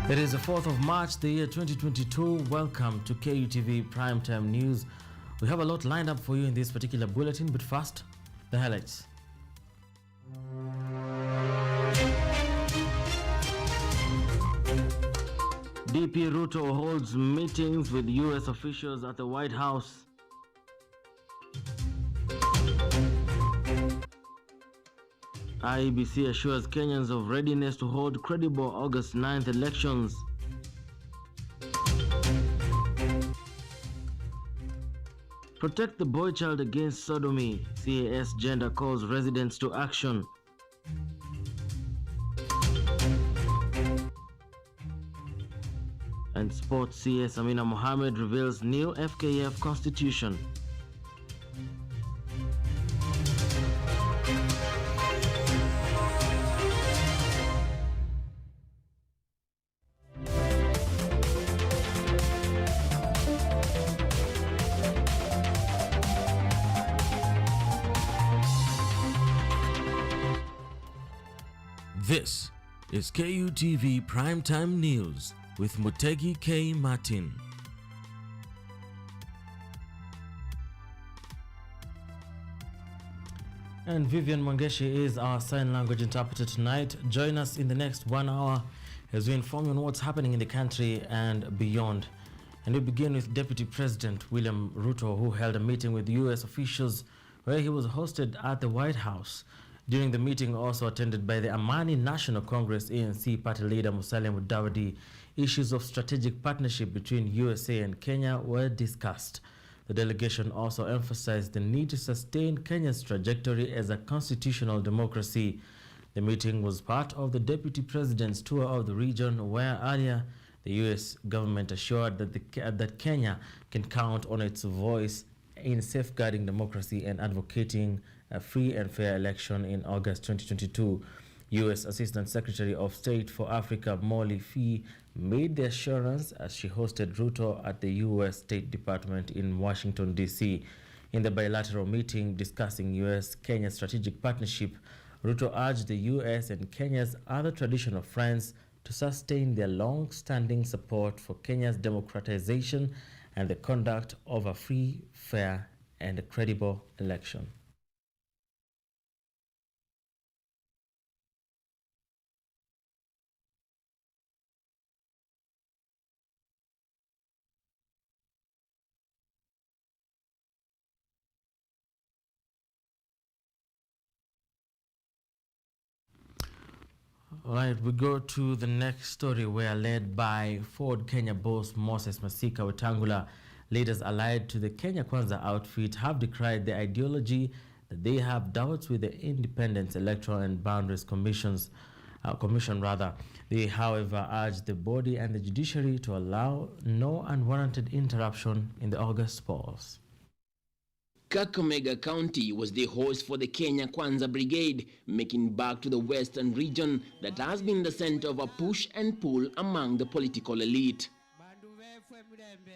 It is the 4th of March, the year 2022. Welcome to KUTV Primetime News. We have a lot lined up for you in this particular bulletin, but first, the highlights. DP Ruto holds meetings with U.S. officials at the White House. IEBC assures Kenyans of readiness to hold credible August 9th elections. Protect the boy child against sodomy. CAS gender calls residents to action. And sports, CS Amina Mohammed reveals new FKF constitution. This is KUTV Primetime News with Mutegi K. Martin. And Vivian Mangeshi is our sign language interpreter tonight. Join us in the next 1 hour as we inform you on what's happening in the country and beyond. And we begin with Deputy President William Ruto, who held a meeting with U.S. officials where he was hosted at the White House. During the meeting, also attended by the Amani National Congress ANC party leader Musalia Mudavadi, issues of strategic partnership between USA and Kenya were discussed. The delegation also emphasized the need to sustain Kenya's trajectory as a constitutional democracy. The meeting was part of the Deputy President's tour of the region, where earlier the U.S. government assured that Kenya can count on its voice in safeguarding democracy and advocating a free and fair election in August 2022. U.S. Assistant Secretary of State for Africa Molly Fee made the assurance as she hosted Ruto at the U.S. State Department in Washington, D.C. In the bilateral meeting discussing U.S.-Kenya strategic partnership, Ruto urged the U.S. and Kenya's other traditional friends to sustain their long-standing support for Kenya's democratization and the conduct of a free, fair, and a credible election. All right, we go to the next story where, led by Ford Kenya boss Moses Masika Wetangula, leaders allied to the Kenya Kwanza outfit have decried the ideology that they have doubts with the Independent Electoral and Boundaries Commission. They, however, urged the body and the judiciary to allow no unwarranted interruption in the August polls. Kakamega County was the host for the Kenya Kwanza Brigade, making back to the western region that has been the center of a push and pull among the political elite.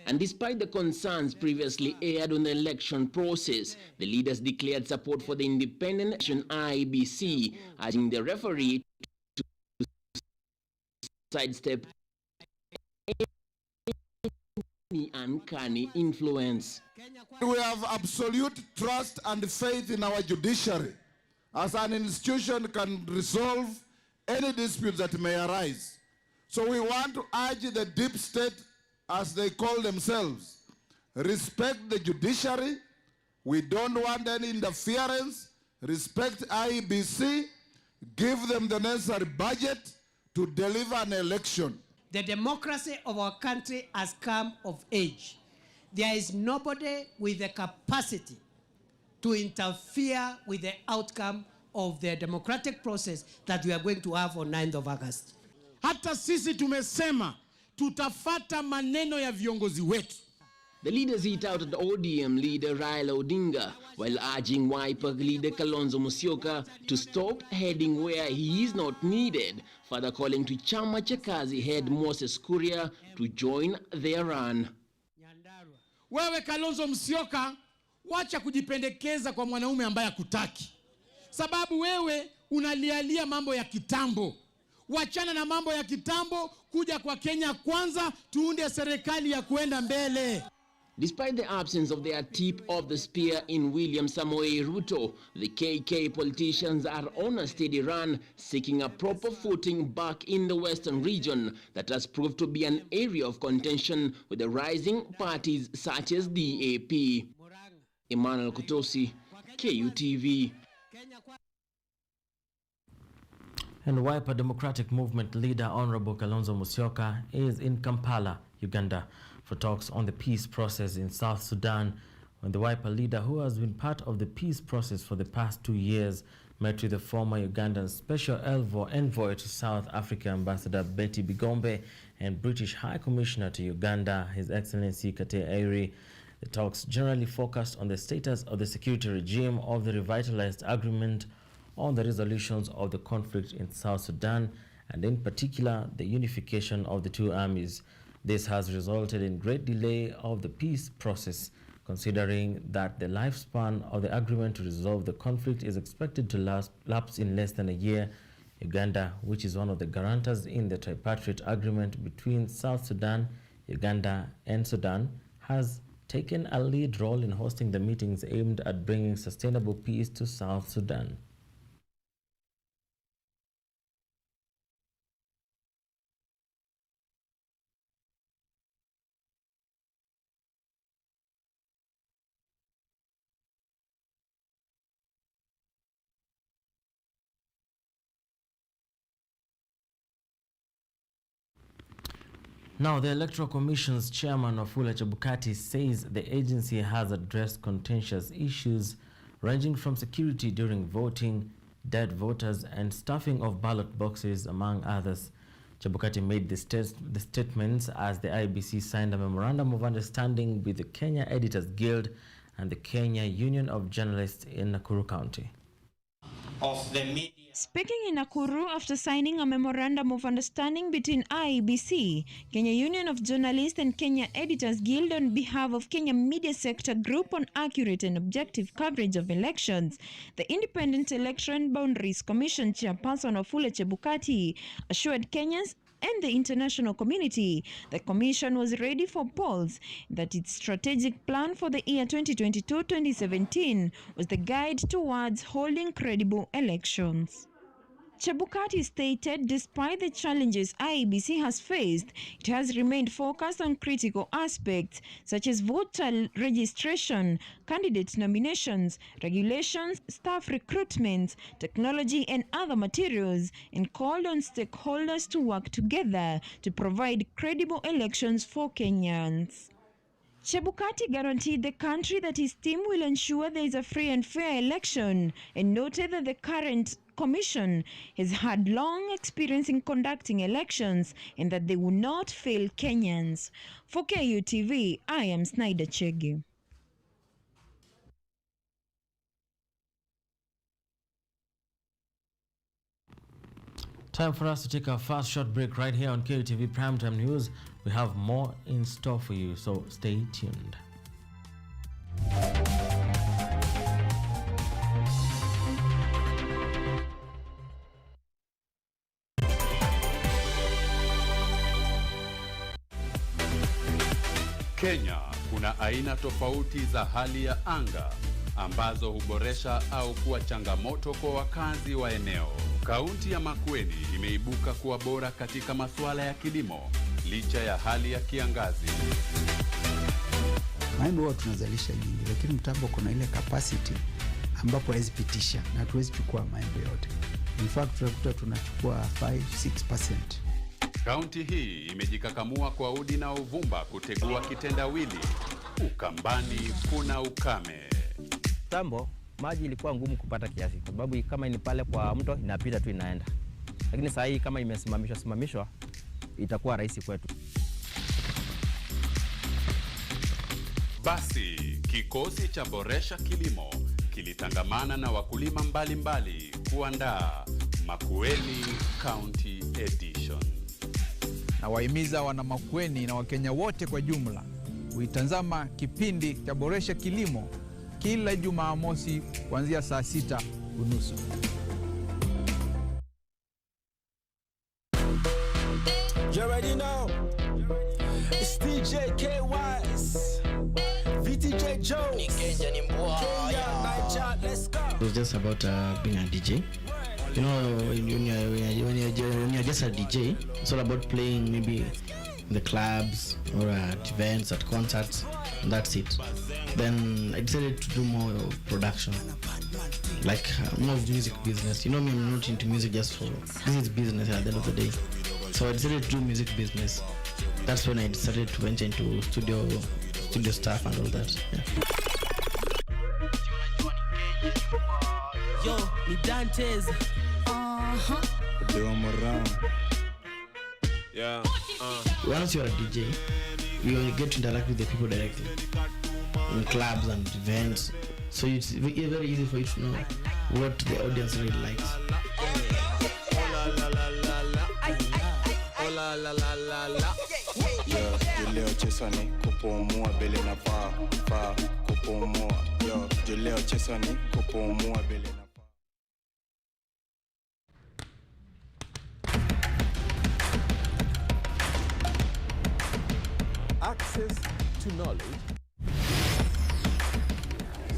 And despite the concerns previously aired on the election process, the leaders declared support for the independent election IEBC, urging the referee to sidestep any uncanny influence. We have absolute trust and faith in our judiciary as an institution can resolve any disputes that may arise. So we want to urge the deep state, as they call themselves, respect the judiciary. We don't want any interference. Respect IEBC. Give them the necessary budget to deliver an election. The democracy of our country has come of age. There is nobody with the capacity to interfere with the outcome of the democratic process that we are going to have on 9th of August. Hata sisi tumesema tutafata maneno ya viongozi wetu. The leaders hit out at the ODM leader Raila Odinga while urging Wiper leader Kalonzo Musyoka to stop heading where he is not needed, further calling to Chama cha Kazi head Moses Kuria to join their run. Wewe Kalonzo Musyoka, wacha kujipendekeza kwa mwanaume ambaye hakutaki. Sababu wewe unalialia mambo ya kitambo. wachana na mambo ya kitambo, kuja kwa Kenya kwanza, tuunde serikali ya kuenda mbele. Despite the absence of their tip of the spear in William Samoei Ruto, the KK politicians are on a steady run, seeking a proper footing back in the western region that has proved to be an area of contention with the rising parties such as DAP. Emmanuel Kutosi, KUTV. And Wiper Democratic Movement leader Honorable Kalonzo Musyoka is in Kampala, Uganda, for talks on the peace process in South Sudan, when the Wiper leader, who has been part of the peace process for the past 2 years, met with the former Ugandan Special Envoy to South Africa, Ambassador Betty Bigombe, and British High Commissioner to Uganda, His Excellency Kate Airi. The talks generally focused on the status of the security regime of the revitalized agreement on the resolutions of the conflict in South Sudan, and in particular, the unification of the two armies. This has resulted in great delay of the peace process, considering that the lifespan of the agreement to resolve the conflict is expected to lapse in less than a year. Uganda, which is one of the guarantors in the tripartite agreement between South Sudan, Uganda, and Sudan, has taken a lead role in hosting the meetings aimed at bringing sustainable peace to South Sudan. Now, the Electoral Commission's chairman, Wafula Chebukati, says the agency has addressed contentious issues ranging from security during voting, dead voters, and stuffing of ballot boxes, among others. Chebukati made the statements as the IBC signed a memorandum of understanding with the Kenya Editors Guild and the Kenya Union of Journalists in Nakuru County. Speaking in Nakuru after signing a memorandum of understanding between IEBC, Kenya Union of Journalists and Kenya Editors Guild on behalf of Kenya Media Sector Group on accurate and objective coverage of elections, the Independent Electoral and Boundaries Commission chairperson Wafula Chebukati assured Kenyans and the international community the Commission was ready for polls, that its strategic plan for the year 2022-2017 was the guide towards holding credible elections. Chebukati stated despite the challenges IEBC has faced, it has remained focused on critical aspects such as voter registration, candidate nominations, regulations, staff recruitment, technology and other materials, and called on stakeholders to work together to provide credible elections for Kenyans. Chebukati guaranteed the country that his team will ensure there is a free and fair election, and noted that the current commission has had long experience in conducting elections and that they will not fail Kenyans. For KUTV, I am Snyder Chege. Time for us to take our first short break right here on KUTV Primetime News. We have more in store for you, so stay tuned. Kenya kuna aina tofauti za hali ya anga ambazo huboresha au kuwa changamoto kwa wakazi wa eneo. Kaunti ya Makueni imeibuka kuwa bora katika masuala ya kilimo licha ya hali ya kiangazi. Maembe huwa tunazalisha nyingi, lakini mtambo kuna ile capacity ambapo haiwezi pitisha na hatuwezi chukua maembe yote. In fact tunakuta tunachukua 5-6%. Kaunti hii imejikakamua kwa udi na uvumba kutegua kitendawili. Ukambani kuna ukame. Tambo maji ilikuwa ngumu kupata kiasi, kwa sababu kama ni pale kwa mto inapita tu inaenda. Lakini sasa hii kama imesimamishwa itakuwa rahisi kwetu. Basi kikosi cha Boresha Kilimo kilitangamana na wakulima mbalimbali kuandaa Makueni County Edition. Na wahimiza wana Makueni na Wakenya wote kwa jumla kuitazama kipindi cha Boresha Kilimo kila Jumamosi kuanzia saa 6:30. You already know. It's DJ KYS, VTJ Jones, Kenya, Niger, let's go. It was just about being a DJ. You know, when you're just a DJ, it's all about playing maybe in the clubs or at events, at concerts, and that's it. Then I decided to do more of production, like more of music business. You know me, I'm not into music just for, this is business at the end of the day. So I decided to do music business. That's when I decided to venture into studio stuff and all that. Yeah. Yo, me Dantes. Yeah. Once you're a DJ, you get to interact with the people directly in clubs and events. So it's very easy for you to know what the audience really likes. Julio Chesani kupumua bele na fa kupumua. Yo, Julio Chesani kupumua bele na access to knowledge,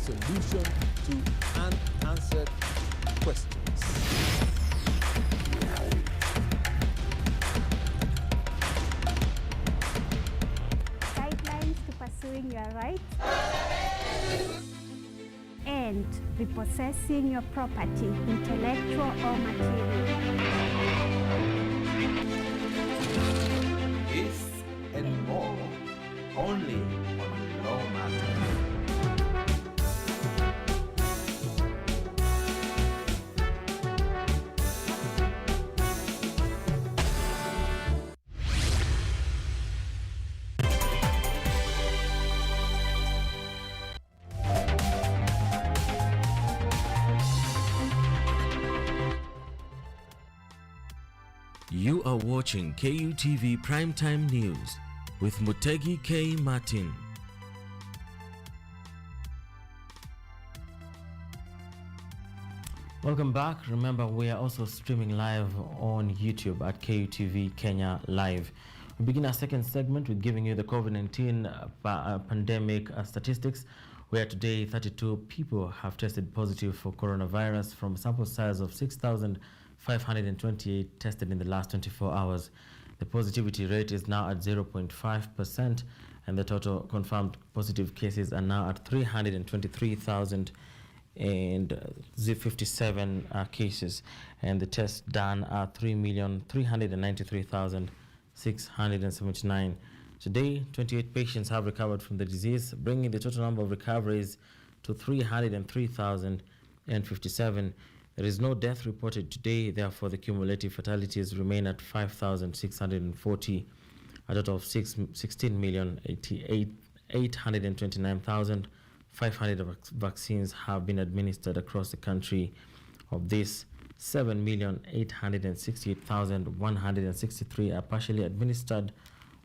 solution to unanswered questions. Guidelines to pursuing your rights and repossessing your property, intellectual or material. This and more only on Law Matters. You are watching KUTV Primetime News with Mutegi K. Martin. Welcome back. Remember, we are also streaming live on YouTube at KUTV Kenya Live. We begin our second segment with giving you the COVID-19 pandemic statistics, where today 32 people have tested positive for coronavirus from a sample size of 6,528 tested in the last 24 hours. The positivity rate is now at 0.5%, and the total confirmed positive cases are now at 323,057 cases, and the tests done are 3,393,679. Today, 28 patients have recovered from the disease, bringing the total number of recoveries to 303,057. There is no death reported today, therefore the cumulative fatalities remain at 5,640. A total of 16,829,500 vaccines have been administered across the country. Of this, 7,868,163 are partially administered,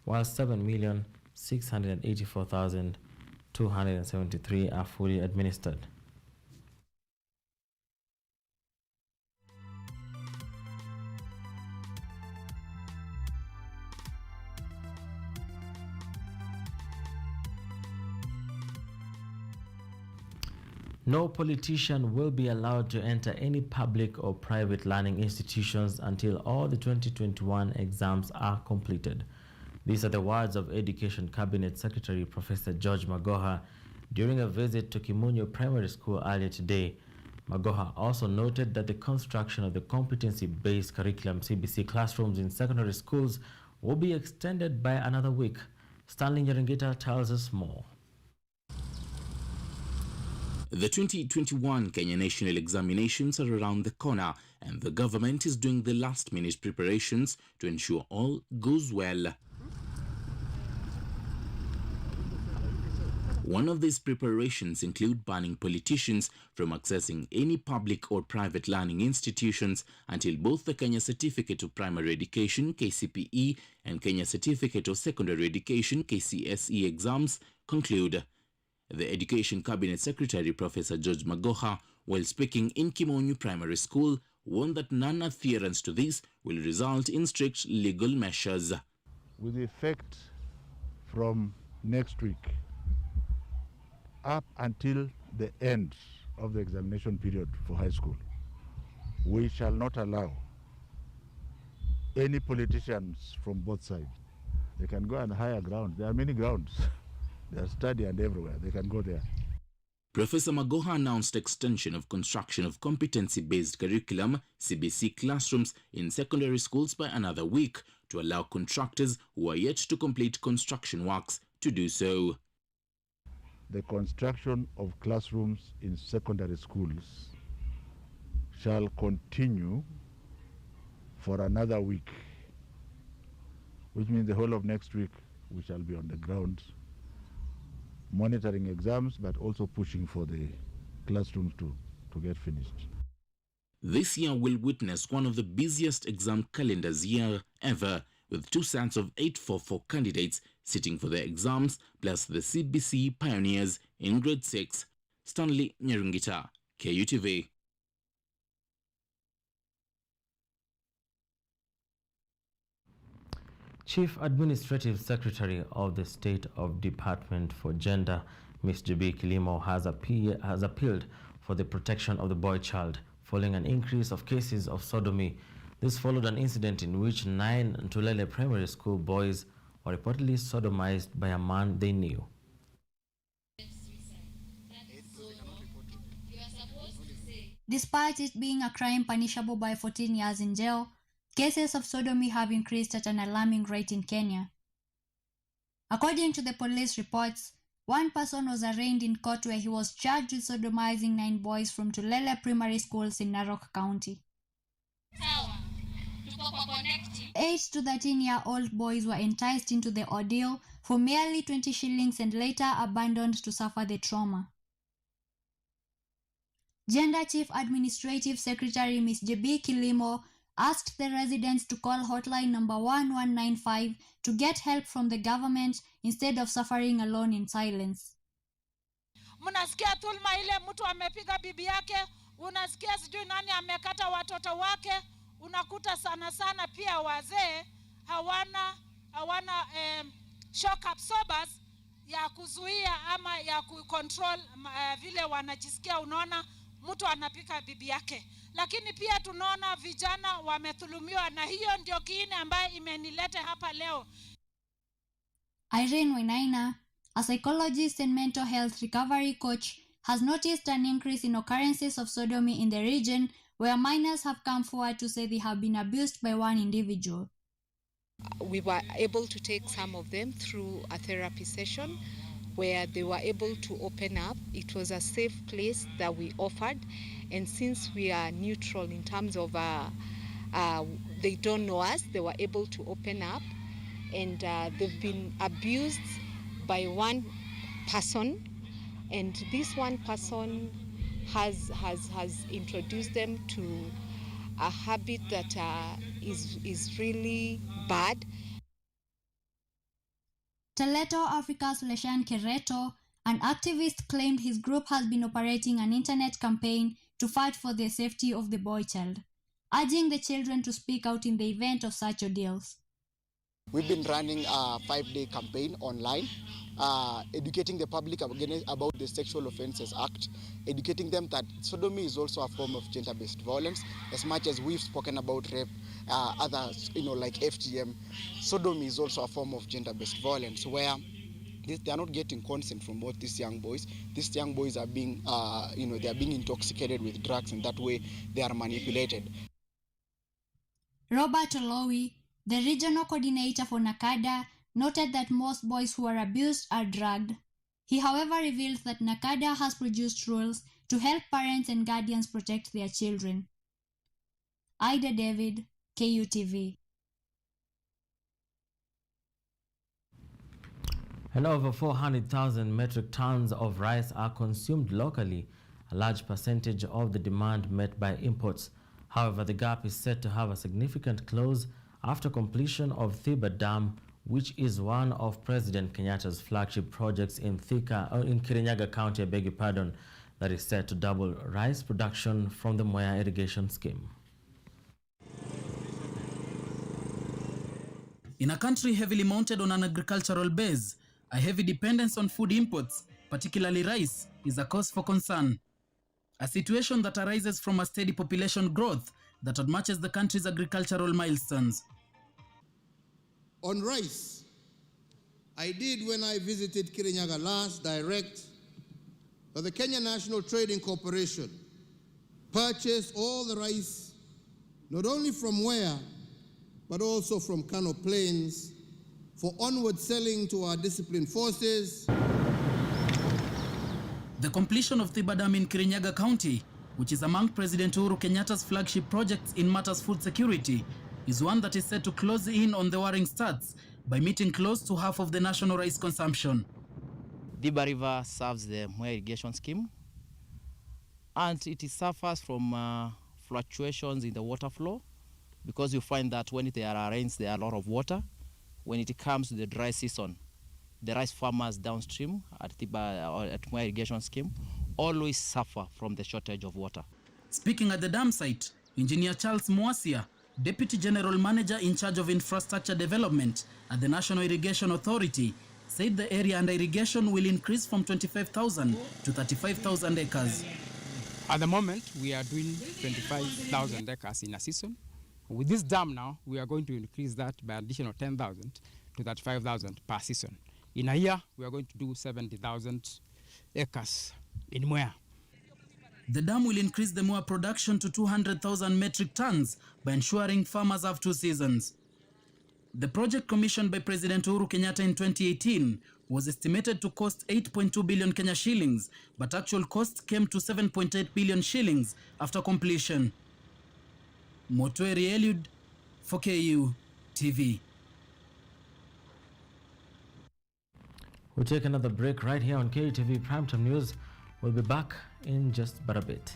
while 7,684,273 are fully administered. No politician will be allowed to enter any public or private learning institutions until all the 2021 exams are completed. These are the words of Education Cabinet Secretary Professor George Magoha during a visit to Kimunyo Primary School earlier today. Magoha also noted that the construction of the competency-based curriculum CBC classrooms in secondary schools will be extended by another week. Stanley Nyeringita tells us more. The 2021 Kenya National Examinations are around the corner, and the government is doing the last-minute preparations to ensure all goes well. One of these preparations include banning politicians from accessing any public or private learning institutions until both the Kenya Certificate of Primary Education (KCPE) and Kenya Certificate of Secondary Education (KCSE) exams conclude. The Education Cabinet Secretary Professor George Magoha, while speaking in Kimonyo Primary School, warned that non-adherence to this will result in strict legal measures. With effect from next week up until the end of the examination period for high school, we shall not allow any politicians from both sides. They can go on higher ground. There are many grounds. There's study and everywhere. They can go there. Professor Magoha announced extension of construction of competency-based curriculum, CBC classrooms in secondary schools by another week to allow contractors who are yet to complete construction works to do so. The construction of classrooms in secondary schools shall continue for another week, which means the whole of next week we shall be on the ground monitoring exams, but also pushing for the classrooms to get finished. This year will witness one of the busiest exam calendars year ever, with 2 sets of 844 candidates sitting for their exams, plus the CBC pioneers in grade 6. Stanley Nyerungita, KUTV. Chief Administrative Secretary of the State of Department for Gender, Ms. J.B. Kilimo, has appealed for the protection of the boy child following an increase of cases of sodomy. This followed an incident in which 9 Ntulele primary school boys were reportedly sodomized by a man they knew. Despite it being a crime punishable by 14 years in jail, cases of sodomy have increased at an alarming rate in Kenya. According to the police reports, one person was arraigned in court where he was charged with sodomizing 9 boys from Tulele primary schools in Narok County. 8 to 13-year-old boys were enticed into the ordeal for merely 20 shillings and later abandoned to suffer the trauma. Gender Chief Administrative Secretary Ms. J.B. Kilimo asked the residents to call hotline number 1195 to get help from the government instead of suffering alone in silence. Munasikia tulma ile mtu amepiga bibi yake, unasikia sijui nani amekata watoto wake, unakuta sana pia wazee hawana shock absorbers ya kuzuia ama ya kucontrol vile wanajisikia. Unaona mtu anapika bibi yake, lakini pia tunaona vijana wamethulumiwa, na hiyo ndio kiini ambaye imenilete hapa leo. Irene Wainaina, a psychologist and mental health recovery coach, has noticed an increase in occurrences of sodomy in the region where minors have come forward to say they have been abused by one individual. We were able to take some of them through a therapy session where they were able to open up. It was a safe place that we offered, and since we are neutral in terms of they don't know us, they were able to open up, and they've been abused by one person, and this one person has introduced them to a habit that is really bad. Teleto Africa's Leshan Kereto, an activist, claimed his group has been operating an internet campaign to fight for the safety of the boy child, urging the children to speak out in the event of such ordeals. We've been running a 5-day campaign online, educating the public about the Sexual Offences Act, educating them that sodomy is also a form of gender-based violence. As much as we've spoken about rape, others, like FGM, sodomy is also a form of gender-based violence where they are not getting consent from both these young boys. These young boys are being, they are being intoxicated with drugs, and that way they are manipulated. Robert Olowi, the regional coordinator for NACADA, noted that most boys who are abused are drugged. He, however, revealed that NACADA has produced rules to help parents and guardians protect their children. Ida David, KUTV. And over 400,000 metric tons of rice are consumed locally, a large percentage of the demand met by imports. However, the gap is set to have a significant close after completion of Thiba Dam, which is one of President Kenyatta's flagship projects in Kirinyaga County, that is set to double rice production from the Moya irrigation scheme. In a country heavily mounted on an agricultural base, a heavy dependence on food imports, particularly rice, is a cause for concern. A situation that arises from a steady population growth that outmatches the country's agricultural milestones. On rice, I did when I visited Kirinyaga last direct that the Kenya National Trading Corporation purchased all the rice, not only from Wea, but also from Kano Plains, for onward selling to our disciplined forces. The completion of Thiba Dam in Kirinyaga County, which is among President Uhuru Kenyatta's flagship projects in matters food security, is one that is set to close in on the worrying stats by meeting close to half of the national rice consumption. Thiba River serves the Mwea irrigation scheme, and it suffers from fluctuations in the water flow, because you find that when there are rains, there are a lot of water. When it comes to the dry season, the rice farmers downstream at Thiba or at Mwea irrigation scheme always suffer from the shortage of water. Speaking at the dam site, Engineer Charles Mwasia, Deputy General Manager in charge of infrastructure development at the National Irrigation Authority, said the area under irrigation will increase from 25,000 to 35,000 acres. At the moment, we are doing 25,000 acres in a season. With this dam now, we are going to increase that by additional 10,000 to 35,000 per season. In a year, we are going to do 70,000 acres in Mwea. The dam will increase the Mwea production to 200,000 metric tons by ensuring farmers have 2 seasons. The project commissioned by President Uhuru Kenyatta in 2018 was estimated to cost 8.2 billion Kenya shillings, but actual cost came to 7.8 billion shillings after completion. Mutegi Eliud for KU TV. We'll take another break right here on KU TV Primetime News. We'll be back in just but a bit.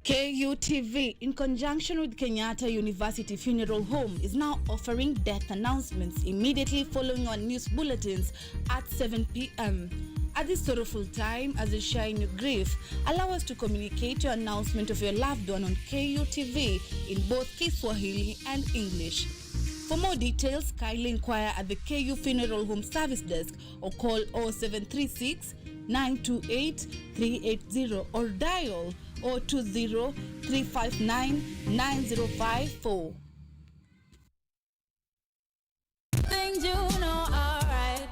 KUTV, in conjunction with Kenyatta University Funeral Home, is now offering death announcements immediately following on news bulletins at 7 p.m. At this sorrowful time, as you share in your grief, allow us to communicate your announcement of your loved one on KUTV in both Kiswahili and English. For more details, kindly inquire at the KU Funeral Home Service Desk or call 0736 928 380 or dial 020 359 9054. Things you know are right.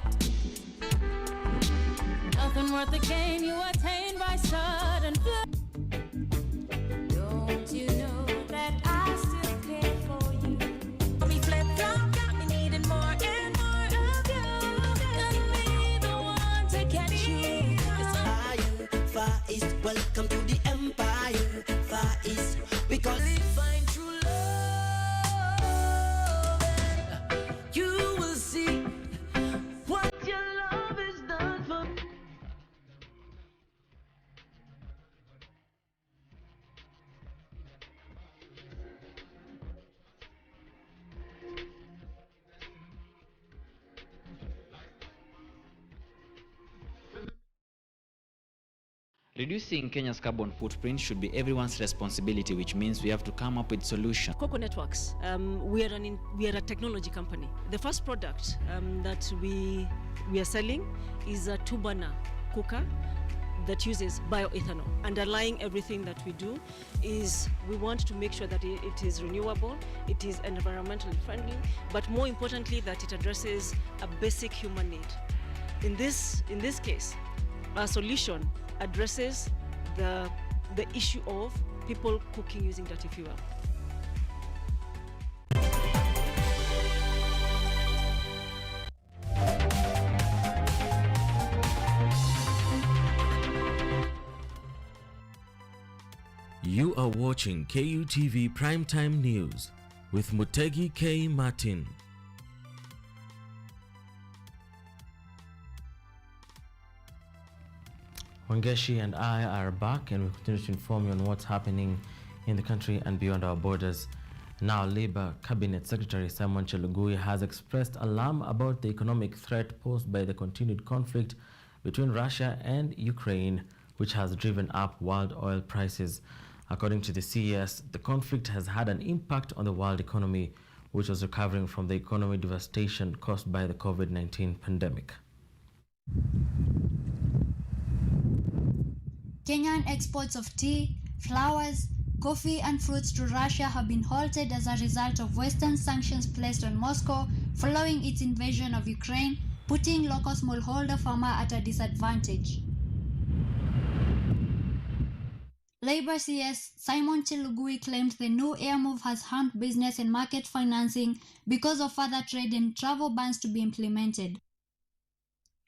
Nothing worth the gain you attain by sudden blood. Don't you know that I still care for you? Me flip flop got me needing more and more of you. Gonna be the one to catch you. Far East, welcome to the empire. Far East, we call it find true love. You will see what your love has done for me. Reducing Kenya's carbon footprint should be everyone's responsibility, which means we have to come up with solutions. Coco Networks, we are a technology company. The first product that we are selling is a 2-burner cooker that uses bioethanol. Underlying everything that we do is we want to make sure that it is renewable, it is environmentally friendly, but more importantly that it addresses a basic human need. In this case, our solution addresses the issue of people cooking using dirty fuel. You are watching KUTV Primetime News with Mutegi K. Martin. Wangeshi and I are back, and we continue to inform you on what's happening in the country and beyond our borders. Now, Labour Cabinet Secretary Simon Chelugui has expressed alarm about the economic threat posed by the continued conflict between Russia and Ukraine, which has driven up world oil prices. According to the CES, the conflict has had an impact on the world economy, which was recovering from the economic devastation caused by the COVID-19 pandemic. Kenyan exports of tea, flowers, coffee and fruits to Russia have been halted as a result of Western sanctions placed on Moscow following its invasion of Ukraine, putting local smallholder farmers at a disadvantage. Labour CS Simon Chelugui claimed the new air move has harmed business and market financing because of further trade and travel bans to be implemented.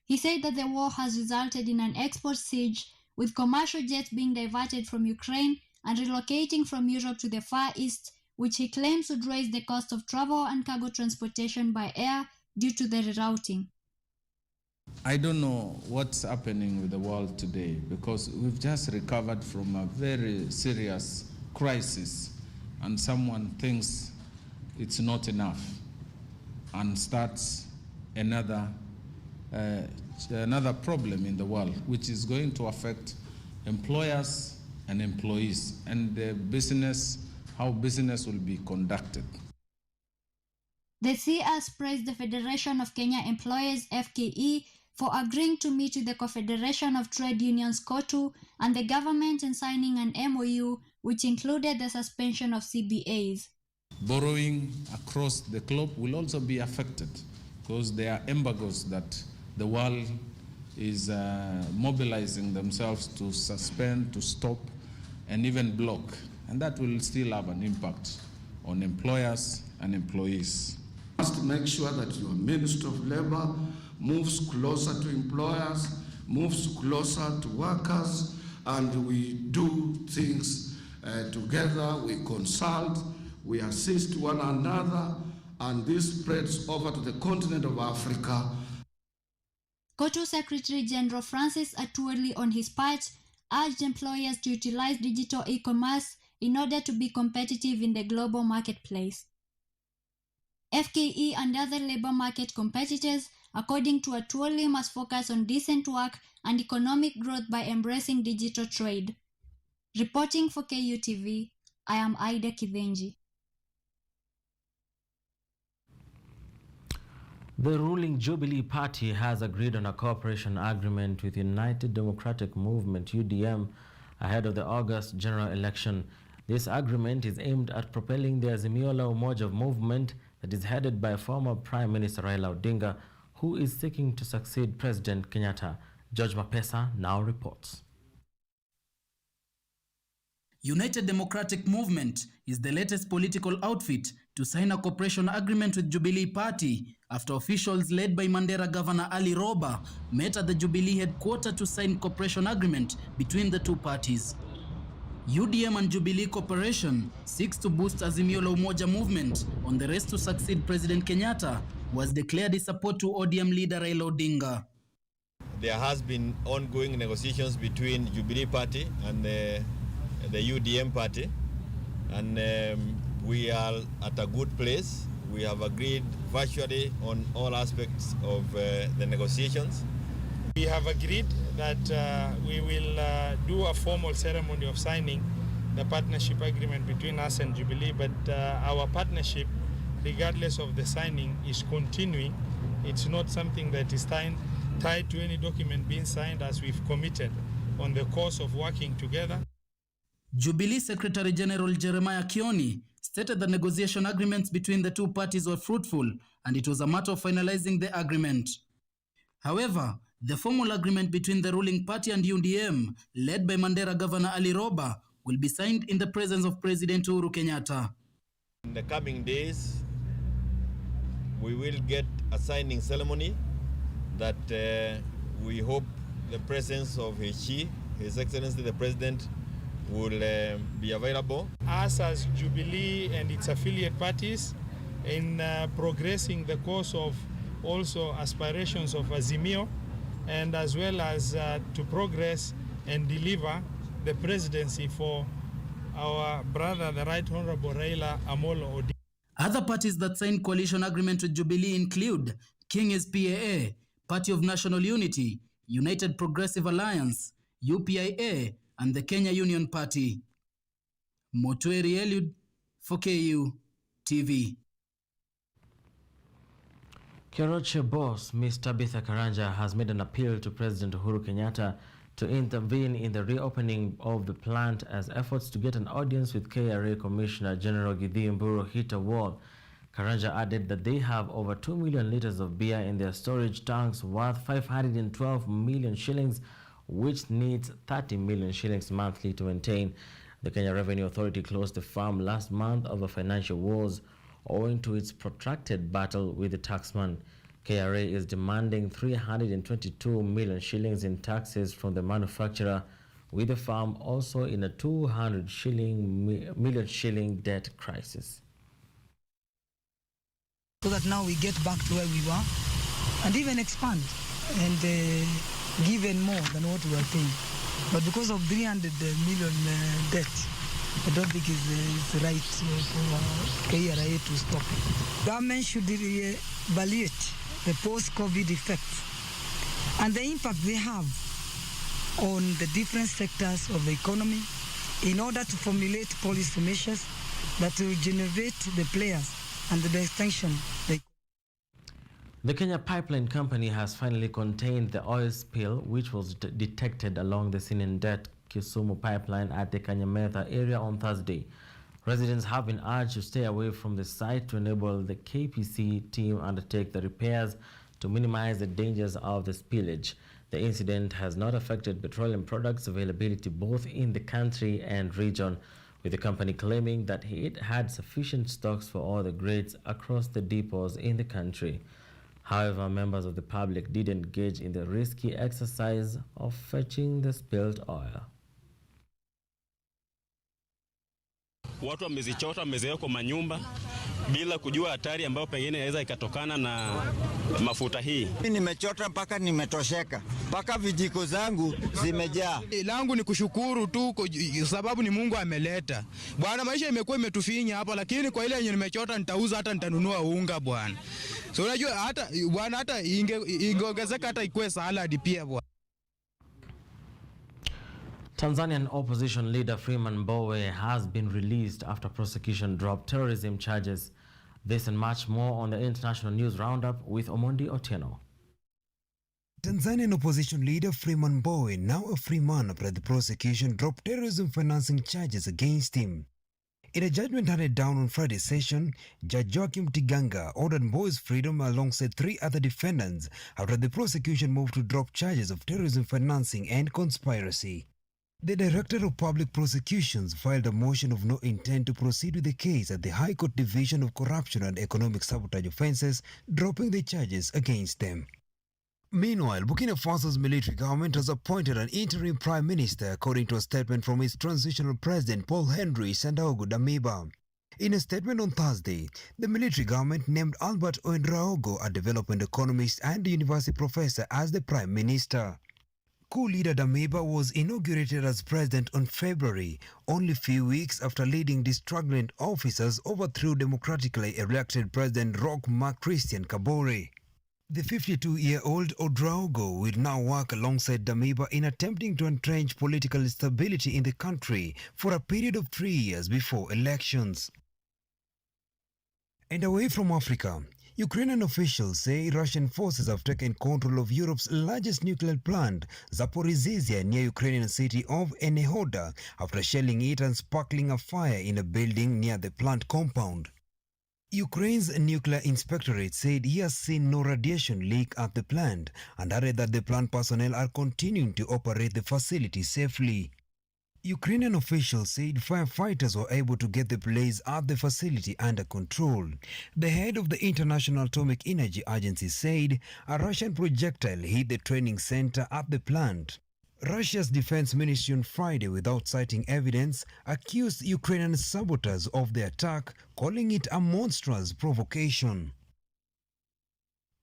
He said that the war has resulted in an export siege, with commercial jets being diverted from Ukraine and relocating from Europe to the Far East, which he claims would raise the cost of travel and cargo transportation by air due to the rerouting. I don't know what's happening with the world today, because we've just recovered from a very serious crisis, and someone thinks it's not enough and starts another problem in the world, which is going to affect employers and employees and the business, how business will be conducted. The CS praised the Federation of Kenya Employers FKE for agreeing to meet with the Confederation of Trade Unions KOTU and the government in signing an MOU which included the suspension of CBAs. Borrowing across the globe will also be affected because there are embargoes that the world is mobilizing themselves to suspend, to stop, and even block. And that will still have an impact on employers and employees. Must make sure that your Minister of Labor moves closer to employers, moves closer to workers, and we do things together, we consult, we assist one another, and this spreads over to the continent of Africa. KOTU Secretary General Francis Atwoli, on his part, urged employers to utilize digital e-commerce in order to be competitive in the global marketplace. FKE and other labor market competitors, according to Atwoli, must focus on decent work and economic growth by embracing digital trade. Reporting for KUTV, I am Ida Kivenji. The ruling Jubilee Party has agreed on a cooperation agreement with United Democratic Movement (UDM) ahead of the August general election. This agreement is aimed at propelling the Azimio la Umoja movement that is headed by former Prime Minister Raila Odinga, who is seeking to succeed President Kenyatta. George Mapesa now reports. United Democratic Movement is the latest political outfit to sign a cooperation agreement with Jubilee Party after officials led by Mandera Governor Ali Roba met at the Jubilee headquarters to sign cooperation agreement between the two parties. UDM and Jubilee Cooperation seeks to boost Azimio la Umoja movement on the race to succeed President Kenyatta, who has declared his support to ODM leader Raila Odinga. There has been ongoing negotiations between Jubilee Party and the UDM Party, and we are at a good place. We have agreed virtually on all aspects of the negotiations. We have agreed that we will do a formal ceremony of signing the partnership agreement between us and Jubilee, but our partnership, regardless of the signing, is continuing. It's not something that is tied to any document being signed, as we've committed on the course of working together. Jubilee Secretary General Jeremiah Kioni stated the negotiation agreements between the two parties were fruitful and it was a matter of finalizing the agreement. However, the formal agreement between the ruling party and UDM, led by Mandera Governor Ali Roba, will be signed in the presence of President Uhuru Kenyatta. In the coming days, we will get a signing ceremony that we hope the presence of His Excellency the President will be available. Us as Jubilee and its affiliate parties, in progressing the course of also aspirations of Azimio, and as well as to progress and deliver the presidency for our brother, the Right Honorable Raila Amolo Odinga. Other parties that signed coalition agreement with Jubilee include King's PAA, Party of National Unity, United Progressive Alliance, UPIA, and the Kenya Union Party. Mutegi Eliud for KU TV. Keroche boss Ms. Tabitha Karanja has made an appeal to President Uhuru Kenyatta to intervene in the reopening of the plant as efforts to get an audience with KRA Commissioner General Githui Mburu hit a wall. Karanja added that they have over 2 million liters of beer in their storage tanks worth 512 million shillings, which needs 30 million shillings monthly to maintain. The Kenya Revenue Authority closed the farm last month over financial woes owing to its protracted battle with the taxman. KRA is demanding 322 million shillings in taxes from the manufacturer, with the farm also in a 200 million shilling debt crisis. So that now we get back to where we were and even expand and give in more than what we are paying. But because of 300 million debt, I don't think it's right for KRA to stop. Government should evaluate the post-COVID effects and the impact they have on the different sectors of the economy in order to formulate policy measures that will generate the players and the extension. The Kenya Pipeline Company has finally contained the oil spill which was detected along the Sinendet Kisumu pipeline at the Kanyametha area on Thursday. Residents have been urged to stay away from the site to enable the KPC team undertake the repairs to minimize the dangers of the spillage. The incident has not affected petroleum products availability both in the country and region, with the company claiming that it had sufficient stocks for all the grades across the depots in the country. However, members of the public did engage in the risky exercise of fetching the spilled oil. Watu wamezichota, wameziweka kwa manyumba bila kujua hatari ambayo pengine inaweza ikatokana na mafuta hii. Mimi nimechota mpaka nimetosheka, mpaka vijiko zangu zimejaa. Langu ni kushukuru tu sababu ni Mungu ameleta. Bwana, maisha imekuwa imetufinya hapa, lakini kwa ile yenye nimechota nitauza, hata nitanunua unga bwana. So unajua hata bwana, hata ingeongezeka hata ikuwe salad pia bwana. Tanzanian opposition leader Freeman Mbowe has been released after prosecution dropped terrorism charges. This and much more on the International News Roundup with Omondi Otieno. Tanzanian opposition leader Freeman Mbowe, now a free man after the prosecution dropped terrorism financing charges against him. In a judgment handed down on Friday's session, Judge Joachim Tiganga ordered Mbowe's freedom alongside 3 other defendants after the prosecution moved to drop charges of terrorism financing and conspiracy. The Director of Public Prosecutions filed a motion of no intent to proceed with the case at the High Court Division of Corruption and Economic Sabotage Offences, dropping the charges against them. Meanwhile, Burkina Faso's military government has appointed an interim prime minister according to a statement from its transitional president Paul-Henri Sandaogo Damiba. In a statement on Thursday, the military government named Albert Ouedraogo, a development economist and university professor, as the prime minister. Coup leader Damiba was inaugurated as president on February, only few weeks after leading disgruntled officers overthrew democratically elected President Roch Marc Christian Kabore. The 52-year-old Ouedraogo will now work alongside Damiba in attempting to entrench political stability in the country for a period of 3 years before elections. And away from Africa, Ukrainian officials say Russian forces have taken control of Europe's largest nuclear plant, Zaporizhzhia, near Ukrainian city of Enehoda, after shelling it and sparkling a fire in a building near the plant compound. Ukraine's nuclear inspectorate said he has seen no radiation leak at the plant and added that the plant personnel are continuing to operate the facility safely. Ukrainian officials said firefighters were able to get the blaze at the facility under control. The head of the International Atomic Energy Agency said a Russian projectile hit the training center at the plant. Russia's defense ministry on Friday, without citing evidence, accused Ukrainian saboteurs of the attack, calling it a monstrous provocation.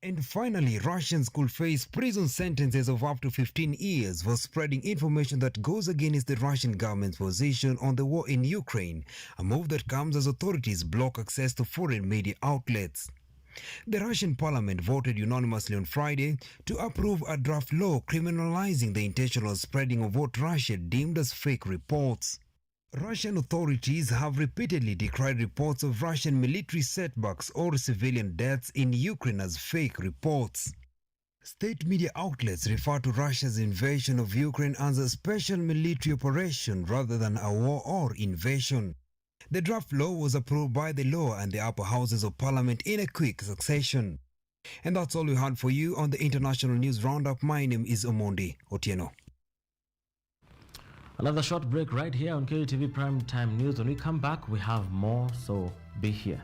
And finally, Russians could face prison sentences of up to 15 years for spreading information that goes against the Russian government's position on the war in Ukraine, a move that comes as authorities block access to foreign media outlets. The Russian parliament voted unanimously on Friday to approve a draft law criminalizing the intentional spreading of what Russia deemed as fake reports. Russian authorities have repeatedly decried reports of Russian military setbacks or civilian deaths in Ukraine as fake reports. State media outlets refer to Russia's invasion of Ukraine as a special military operation rather than a war or invasion. The draft law was approved by the lower and the upper houses of parliament in a quick succession. And that's all we had for you on the International News Roundup. My name is Omondi Otieno. Another short break right here on KUTV Prime Time News. When we come back, we have more, so be here.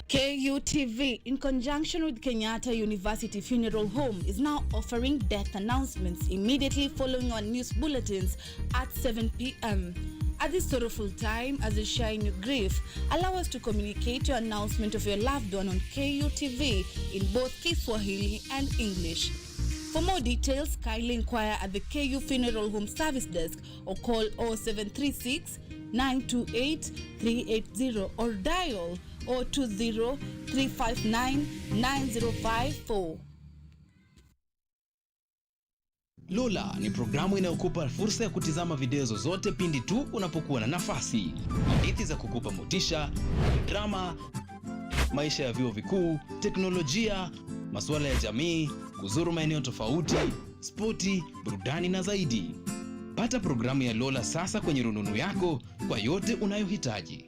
KUTV, in conjunction with Kenyatta University Funeral Home, is now offering death announcements immediately following our news bulletins at 7 p.m. At this sorrowful time, as you share in your grief, allow us to communicate your announcement of your loved one on KUTV in both Kiswahili and English. For more details, kindly inquire at the KU Funeral Home Service Desk or call 0736 928 380 or dial 020 359 9054. Lola ni programu inayokupa fursa ya kutizama video zozote pindi tu unapokuwa na nafasi. Hadithi za kukupa motisha, drama, maisha ya vyuo vikuu, teknolojia, masuala ya jamii, kuzuru maeneo tofauti, spoti, burudani na zaidi. Pata programu ya Lola sasa kwenye rununu yako kwa yote unayohitaji.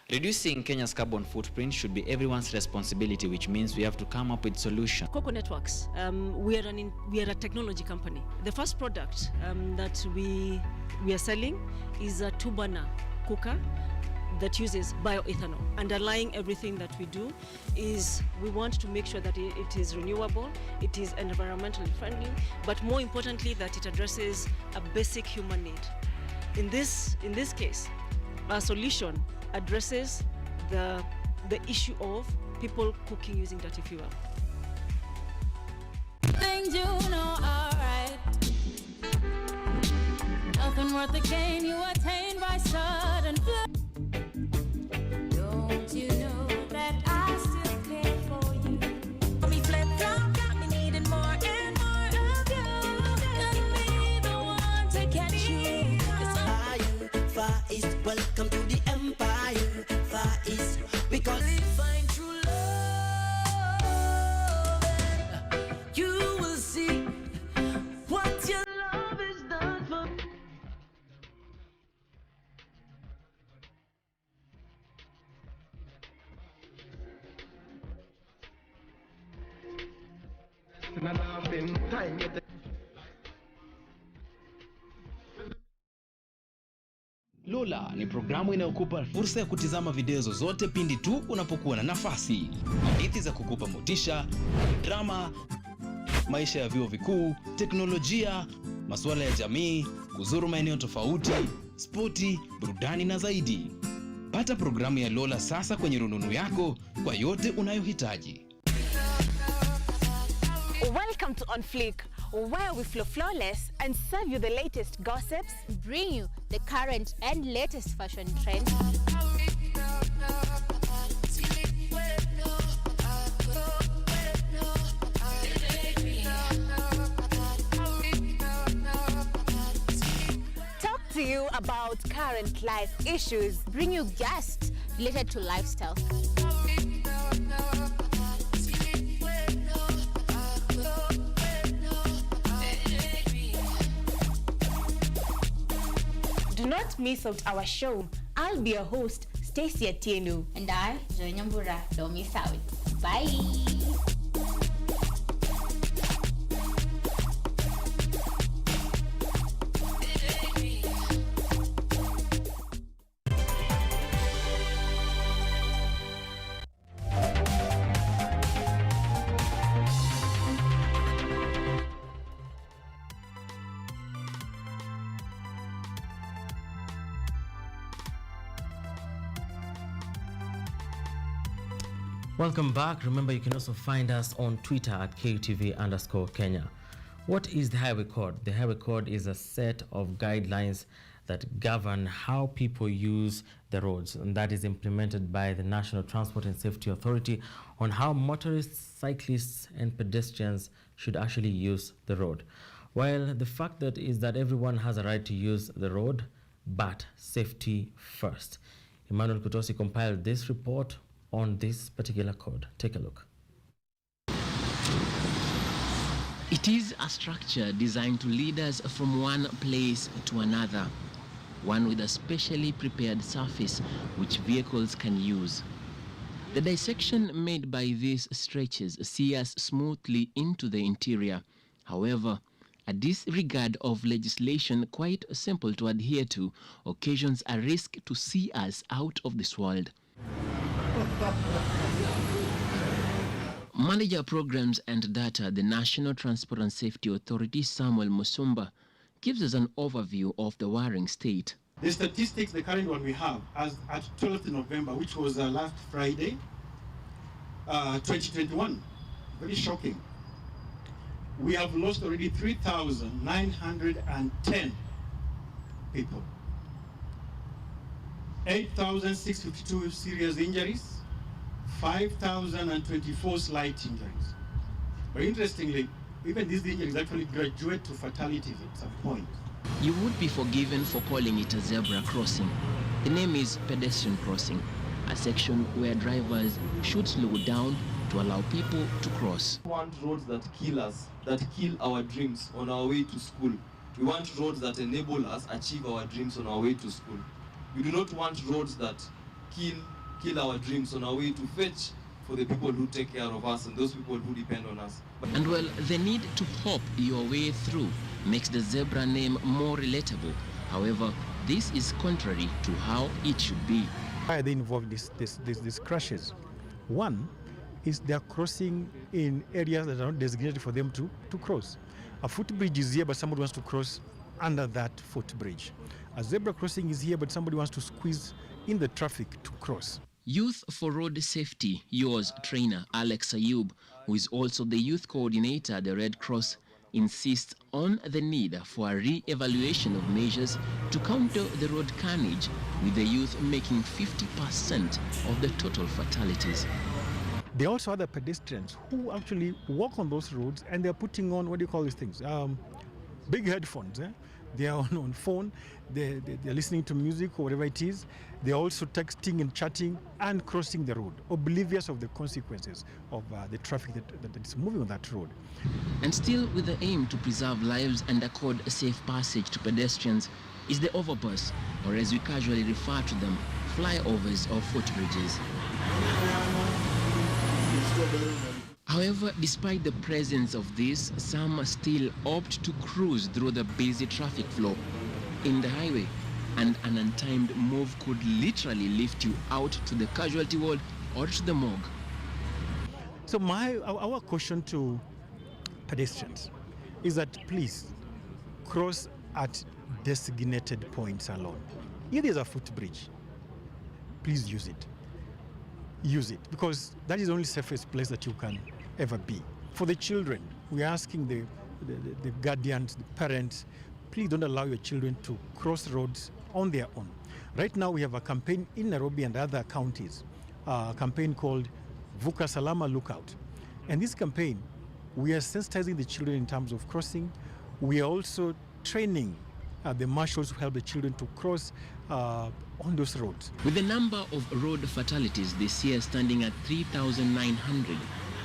Reducing Kenya's carbon footprint should be everyone's responsibility, which means we have to come up with solutions. Coco Networks, we are a technology company. The first product that we are selling is a 2-burner cooker that uses bioethanol. Underlying everything that we do is we want to make sure that it is renewable, it is environmentally friendly, but more importantly that it addresses a basic human need. In this case, our solution addresses the issue of people cooking using dirty fuel. Things you know are right. Nothing worth the gain you attain by sudden flow. Don't you know that I still care for you? Me flip-flop got me needing more and more of you. And me the one to catch you. Far East, welcome to the empire. Far East, we call it find true love. And you will see what your love is done for. Lola ni programu inayokupa fursa ya kutizama video zozote pindi tu unapokuwa na nafasi. Hadithi za kukupa motisha, drama, maisha ya vyuo vikuu, teknolojia, masuala ya jamii, kuzuru maeneo tofauti, spoti, burudani na zaidi. Pata programu ya Lola sasa kwenye rununu yako kwa yote unayohitaji. Welcome to On Fleek, where we flow flawless and serve you the latest gossips, bring you the current and latest fashion trends, talk to you about current life issues, bring you guests related to lifestyle. Do not miss out our show. I'll be your host, Stacey Atieno. And I, Joy Nyambura. Don't miss out. Bye. Welcome back. Remember, you can also find us on Twitter at KUTV_Kenya. What is the Highway Code? The Highway Code is a set of guidelines that govern how people use the roads, and that is implemented by the National Transport and Safety Authority on how motorists, cyclists, and pedestrians should actually use the road. While the fact that is that everyone has a right to use the road, but safety first. Emmanuel Kutosi compiled this report on this particular code. Take a look. It is a structure designed to lead us from one place to another, one with a specially prepared surface which vehicles can use. The dissection made by these stretches see us smoothly into the interior. However, a disregard of legislation quite simple to adhere to occasions a risk to see us out of this world. Manager Programs and Data, the National Transport and Safety Authority, Samuel Musumba, gives us an overview of the worrying state. The statistics, the current one we have, as at 12th November, which was last Friday, 2021, very shocking. We have lost already 3,910 people. 8,652 serious injuries, 5,024 slight injuries. But interestingly, even these injuries actually graduate to fatalities at some point. You would be forgiven for calling it a zebra crossing. The name is pedestrian crossing, a section where drivers should slow down to allow people to cross. We want roads that kill us, that kill our dreams on our way to school. We want roads that enable us achieve our dreams on our way to school. We do not want roads that kill our dreams on our way to fetch for the people who take care of us and those people who depend on us. And well, the need to hop your way through makes the zebra name more relatable. However, this is contrary to how it should be. Why are they involved in these crashes? One is they are crossing in areas that are not designated for them to cross. A footbridge is here, but somebody wants to cross under that footbridge. A zebra crossing is here, but somebody wants to squeeze in the traffic to cross. Youth for Road Safety, yours trainer Alex Ayub, who is also the youth coordinator at the Red Cross, insists on the need for a re-evaluation of measures to counter the road carnage, with the youth making 50% of the total fatalities. There are also other pedestrians who actually walk on those roads, and they're putting on, what do you call these things? Big headphones. They are on phone, they're listening to music or whatever it is. They're also texting and chatting and crossing the road, oblivious of the consequences of the traffic that is moving on that road. And still with the aim to preserve lives and accord a safe passage to pedestrians is the overpass, or as we casually refer to them, flyovers or footbridges. However, despite the presence of this, some still opt to cruise through the busy traffic flow in the highway, and an untimed move could literally lift you out to the casualty ward or to the morgue. So our caution to pedestrians is that please cross at designated points alone. If there's a footbridge, please use it. Use it, because that is the only safest place that you can ever be. For the children, we're asking the guardians, the parents, please don't allow your children to cross roads on their own. Right now we have a campaign in Nairobi and other counties, a campaign called Vuka Salama Lookout. And this campaign, we are sensitizing the children in terms of crossing. We are also training the marshals who help the children to cross on those roads. With the number of road fatalities this year standing at 3,900,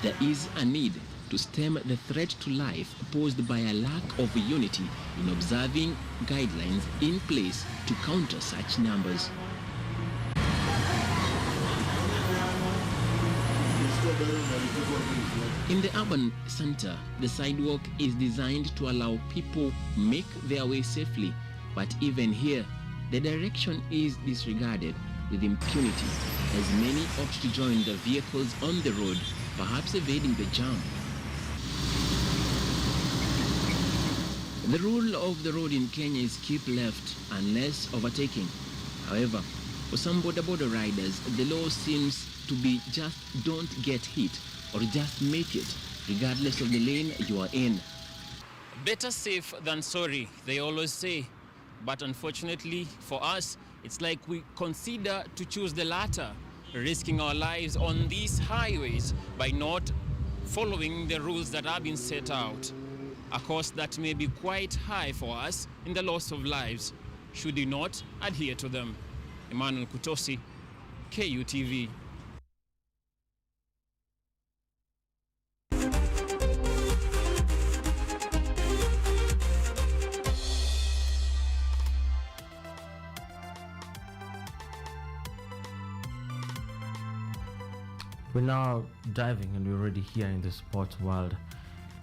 there is a need to stem the threat to life posed by a lack of unity in observing guidelines in place to counter such numbers. In the urban center, the sidewalk is designed to allow people make their way safely, but even here, the direction is disregarded with impunity, as many opt to join the vehicles on the road, perhaps evading the jam. The rule of the road in Kenya is keep left unless overtaking. However, for some border riders, the law seems to be just don't get hit or just make it, regardless of the lane you are in. Better safe than sorry, they always say. But unfortunately for us, it's like we consider to choose the latter, risking our lives on these highways by not following the rules that have been set out. A cost that may be quite high for us in the loss of lives, should we not adhere to them. Emmanuel Kutosi, KUTV. We're now diving, and we're already here in the sports world.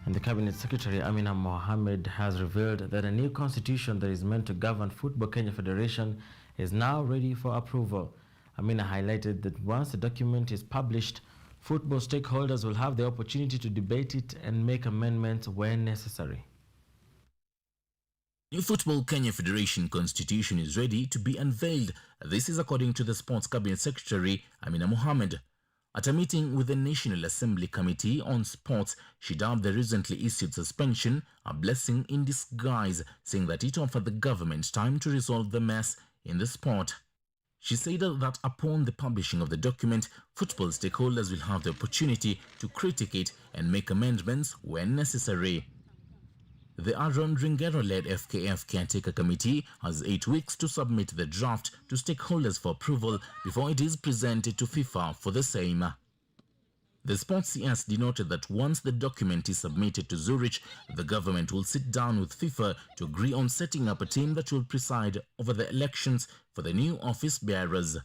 And the Cabinet Secretary Amina Mohamed has revealed that a new constitution that is meant to govern Football Kenya Federation is now ready for approval. Amina highlighted that once the document is published, football stakeholders will have the opportunity to debate it and make amendments when necessary. New Football Kenya Federation constitution is ready to be unveiled. This is according to the Sports Cabinet Secretary Amina Mohamed. At a meeting with the National Assembly Committee on Sports, she dubbed the recently issued suspension a blessing in disguise, saying that it offered the government time to resolve the mess in the sport. She said that upon the publishing of the document, football stakeholders will have the opportunity to critique it and make amendments when necessary. The Aaron Ringero-led FKF Caretaker Committee has 8 weeks to submit the draft to stakeholders for approval before it is presented to FIFA for the same. The Sports CS denoted that once the document is submitted to Zurich, the government will sit down with FIFA to agree on setting up a team that will preside over the elections for the new office bearers.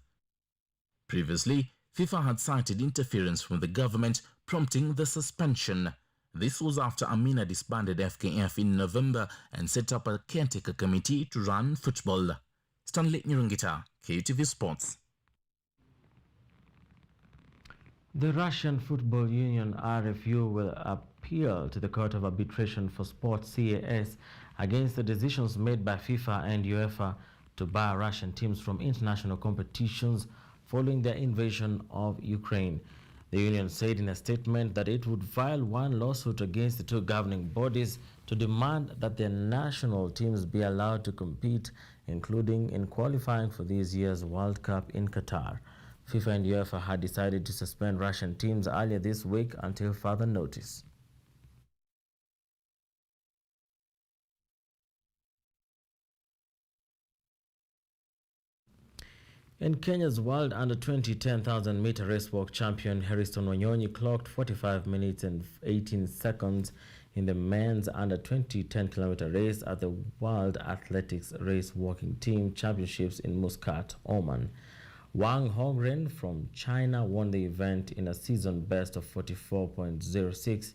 Previously, FIFA had cited interference from the government, prompting the suspension. This was after Amina disbanded FKF in November and set up a caretaker committee to run football. Stanley Nyirungita, KUTV Sports. The Russian Football Union RFU will appeal to the Court of Arbitration for Sport CAS against the decisions made by FIFA and UEFA to bar Russian teams from international competitions following their invasion of Ukraine. The union said in a statement that it would file one lawsuit against the two governing bodies to demand that their national teams be allowed to compete, including in qualifying for this year's World Cup in Qatar. FIFA and UEFA had decided to suspend Russian teams earlier this week until further notice. In Kenya's World Under-20 10,000 meter race walk champion Harrison Wanyonyi clocked 45 minutes and 18 seconds in the men's Under-20 10-kilometer race at the World Athletics Race Walking Team Championships in Muscat, Oman. Wang Hongren from China won the event in a season best of 44.06,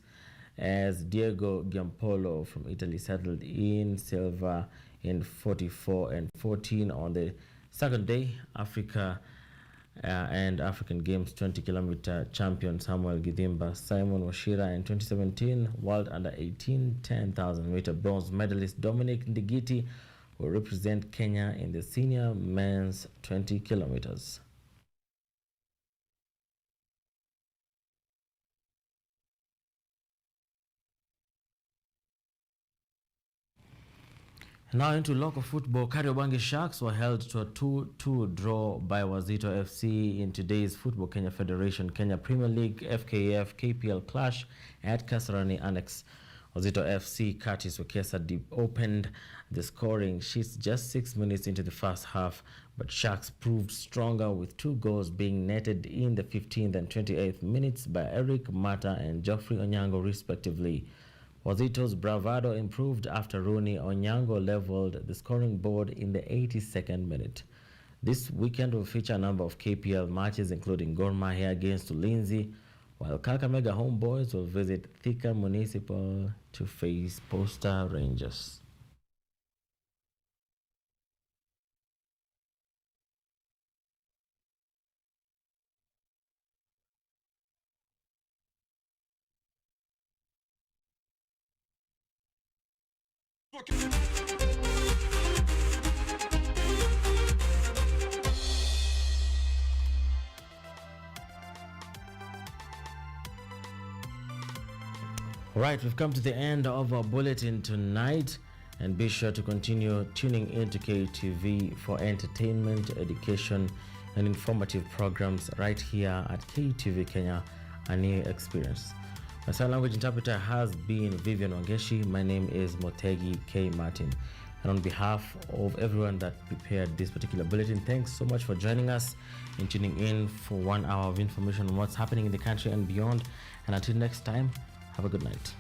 as Diego Giampolo from Italy settled in silver in 44 and 14 on the second day. Africa and African Games 20-kilometer champion Samuel Gidimba, Simon Washira, and 2017 World Under-18 10,000 meter bronze medalist Dominic Ndigiti will represent Kenya in the senior men's 20 kilometers. Now into local football, Kariobangi Sharks were held to a 2-2 draw by Wazito FC in today's Football Kenya Federation Kenya Premier League FKF KPL clash at Kasarani Annex. Wazito FC Curtis Wekesa opened the scoring sheets just 6 minutes into the first half, but Sharks proved stronger with 2 goals being netted in the 15th and 28th minutes by Eric Mata and Geoffrey Onyango respectively. Wazito's bravado improved after Rooney Onyango leveled the scoring board in the 82nd minute. This weekend will feature a number of KPL matches including Gor Mahia against Ulinzi, while Kakamega Homeboys will visit Thika Municipal to face Posta Rangers. All right, we've come to the end of our bulletin tonight, and be sure to continue tuning into KTV for entertainment, education, and informative programs right here at KTV Kenya, a new experience. My sign language interpreter has been Vivian Wangeshi. My name is Mutegi K. Martin. And on behalf of everyone that prepared this particular bulletin, thanks so much for joining us and tuning in for 1 hour of information on what's happening in the country and beyond. And until next time, have a good night.